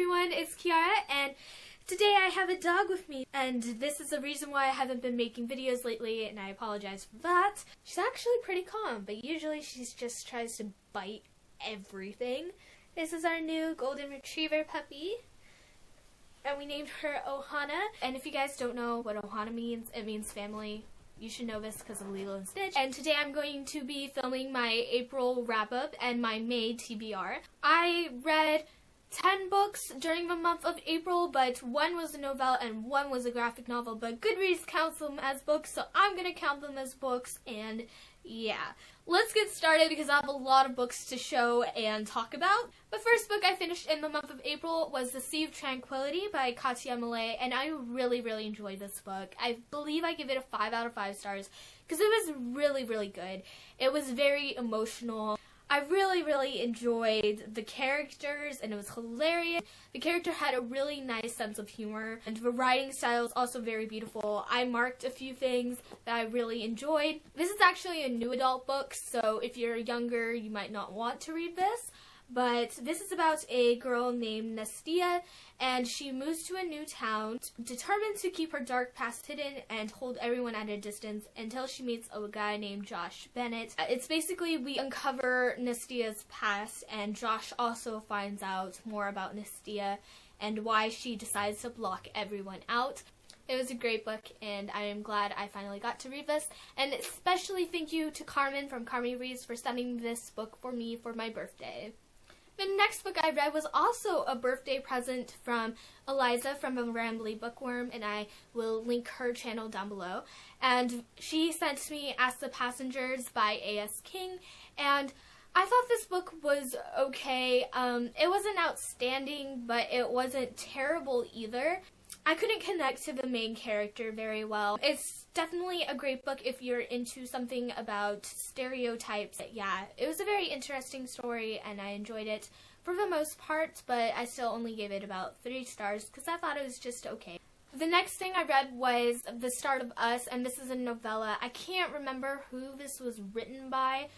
everyone, it's Kiara, and today I have a dog with me, and this is the reason why I haven't been making videos lately, and I apologize for that. She's actually pretty calm, but usually she just tries to bite everything. This is our new golden retriever puppy, and we named her Ohana, and if you guys don't know what Ohana means, it means family. You should know this because of Lilo and Stitch. And today I'm going to be filming my April wrap-up and my May TBR. I read 10 books during the month of April, but one was a novella and one was a graphic novel, but Goodreads counts them as books, so I'm going to count them as books, and yeah. Let's get started because I have a lot of books to show and talk about. The first book I finished in the month of April was The Sea of Tranquility by Katya Malay, and I really enjoyed this book. I believe I give it a 5 out of 5 stars because it was really good. It was very emotional. I really enjoyed the characters, and it was hilarious. The character had a really nice sense of humor, and the writing style is also very beautiful. I marked a few things that I really enjoyed. This is actually a new adult book, so if you're younger, you might not want to read this. But this is about a girl named Nestia, and she moves to a new town, determined to keep her dark past hidden and hold everyone at a distance until she meets a guy named Josh Bennett. It's basically we uncover Nestia's past, and Josh also finds out more about Nestia and why she decides to block everyone out. It was a great book, and I am glad I finally got to read this. And especially thank you to Carmen from Carmen Reads for sending this book for me for my birthday. The next book I read was also a birthday present from Eliza from a Rambly Bookworm, and I will link her channel down below. And she sent me Ask the Passengers by A.S. King, and I thought this book was okay. It wasn't outstanding, but it wasn't terrible either. I couldn't connect to the main character very well. It's definitely a great book if you're into something about stereotypes. Yeah, it was a very interesting story and I enjoyed it for the most part, but I still only gave it about 3 stars because I thought it was just okay. The next thing I read was The Start of Us, and this is a novella. I can't remember who this was written by.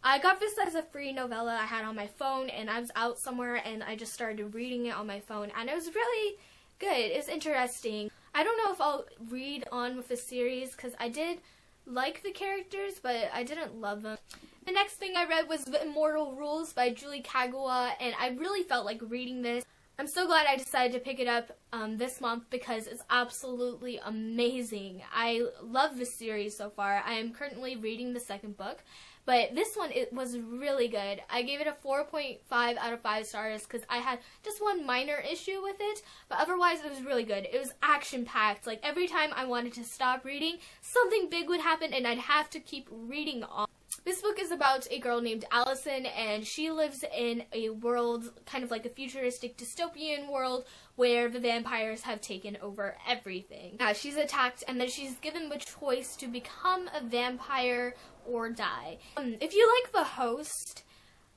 I got this as a free novella I had on my phone, and I was out somewhere and I just started reading it on my phone, and it was really good. It's interesting. I don't know if I'll read on with the series because I did like the characters, but I didn't love them. The next thing I read was The Immortal Rules by Julie Kagawa, and I really felt like reading this. I'm so glad I decided to pick it up this month because it's absolutely amazing. I love this series so far. I am currently reading the second book, but this one, it was really good. I gave it a 4.5 out of 5 stars because I had just one minor issue with it, but otherwise it was really good. It was action-packed. Like, every time I wanted to stop reading, something big would happen and I'd have to keep reading on. This book is about a girl named Allison, and she lives in a world, kind of like a futuristic dystopian world, where the vampires have taken over everything. She's attacked, and then she's given the choice to become a vampire or die. If you like The Host,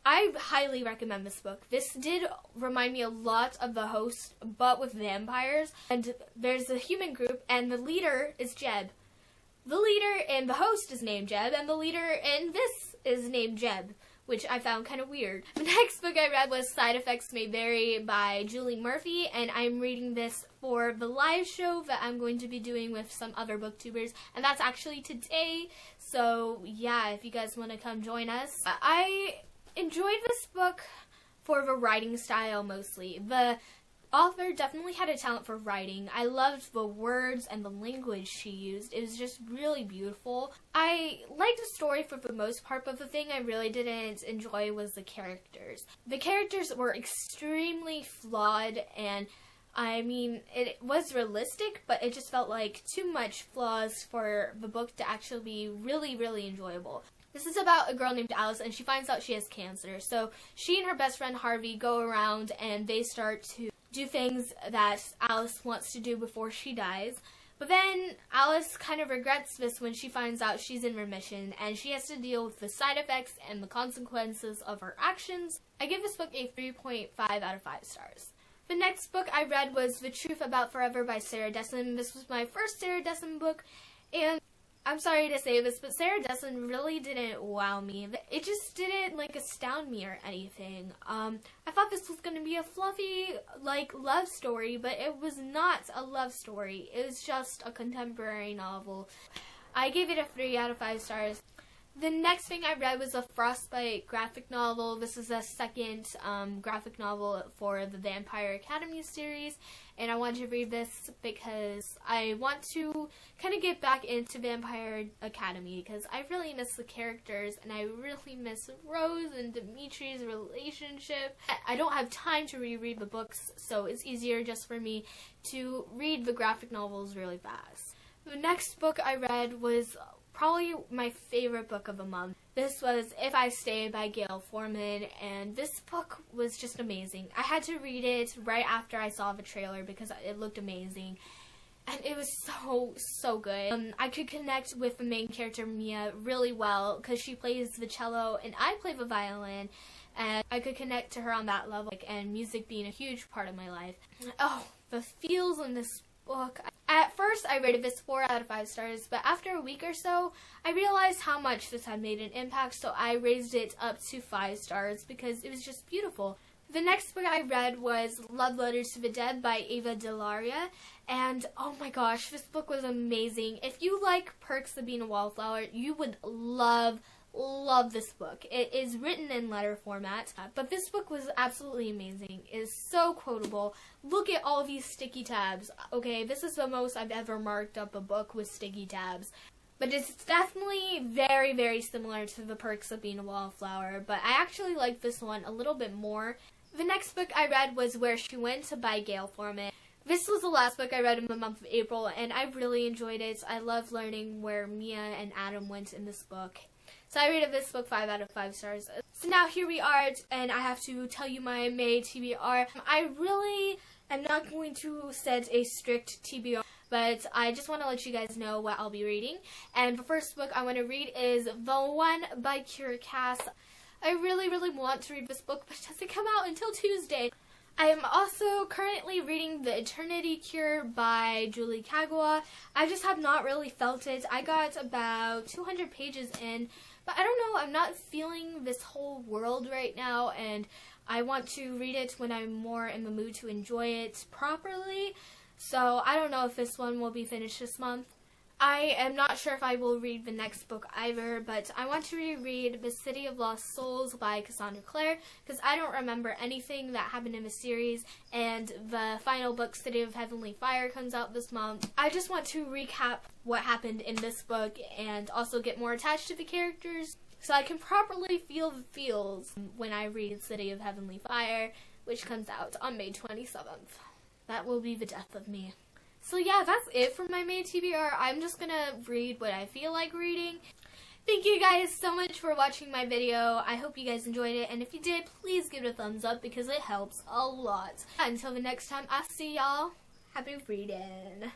I highly recommend this book. This did remind me a lot of The Host, but with vampires. And there's a human group, and the leader is Jeb. The leader in The Host is named Jeb, and the leader in this is named Jeb, which I found kind of weird. The next book I read was Side Effects May Vary by Julie Murphy, and I'm reading this for the live show that I'm going to be doing with some other booktubers, and that's actually today, so yeah, if you guys want to come join us. I enjoyed this book for the writing style mostly. The author definitely had a talent for writing. I loved the words and the language she used. It was just really beautiful. I liked the story for the most part, but the thing I really didn't enjoy was the characters. The characters were extremely flawed, and I mean, it was realistic, but it just felt like too much flaws for the book to actually be really enjoyable. This is about a girl named Alice, and she finds out she has cancer. So she and her best friend Harvey go around and they start to do things that Alice wants to do before she dies. But then Alice kind of regrets this when she finds out she's in remission, and she has to deal with the side effects and the consequences of her actions. I give this book a 3.5 out of 5 stars. The next book I read was The Truth About Forever by Sarah Dessen. This was my first Sarah Dessen book, and I'm sorry to say this, but Sarah Dessen really didn't wow me. It just didn't, like, astound me or anything. I thought this was going to be a fluffy, like, love story, but it was not a love story. It was just a contemporary novel. I gave it a 3 out of 5 stars. The next thing I read was a Frostbite graphic novel. This is a second graphic novel for the Vampire Academy series, and I wanted to read this because I want to kind of get back into Vampire Academy because I really miss the characters and I really miss Rose and Dimitri's relationship. I don't have time to reread the books, so it's easier just for me to read the graphic novels really fast. The next book I read was probably my favorite book of the month. This was If I Stay by Gail Forman, and this book was just amazing. I had to read it right after I saw the trailer because it looked amazing, and it was so good. I could connect with the main character Mia really well because she plays the cello and I play the violin, and I could connect to her on that level, and music being a huge part of my life. Oh, the feels in this book. At first, I rated this 4 out of 5 stars, but after a week or so, I realized how much this had made an impact, so I raised it up to 5 stars because it was just beautiful. The next book I read was Love Letters to the Dead by Ava DeLaria, and oh my gosh, this book was amazing. If you like Perks of Being a Wallflower, you would love this book. It is written in letter format, but this book was absolutely amazing. It is so quotable. Look at all these sticky tabs. Okay, this is the most I've ever marked up a book with sticky tabs. But it's definitely very, very similar to the Perks of Being a Wallflower, but I actually like this one a little bit more. The next book I read was Where She Went by Gail Forman. This was the last book I read in the month of April, and I really enjoyed it. I love learning where Mia and Adam went in this book. So I rated this book 5 out of 5 stars. So now here we are, and I have to tell you my May TBR. I really am not going to set a strict TBR, but I just want to let you guys know what I'll be reading. And the first book I want to read is The One by Kira Cass. I really want to read this book, but it doesn't come out until Tuesday. I am also currently reading The Eternity Cure by Julie Kagawa. I just have not really felt it. I got about 200 pages in, but I don't know, I'm not feeling this whole world right now, and I want to read it when I'm more in the mood to enjoy it properly. So I don't know if this one will be finished this month. I am not sure if I will read the next book either, but I want to reread The City of Lost Souls by Cassandra Clare because I don't remember anything that happened in the series, and the final book, City of Heavenly Fire, comes out this month. I just want to recap what happened in this book and also get more attached to the characters so I can properly feel the feels when I read City of Heavenly Fire, which comes out on May 27th. That will be the death of me. So yeah, that's it for my May TBR. I'm just gonna read what I feel like reading. Thank you guys so much for watching my video. I hope you guys enjoyed it, and if you did, please give it a thumbs up because it helps a lot. Until the next time I see y'all, happy reading.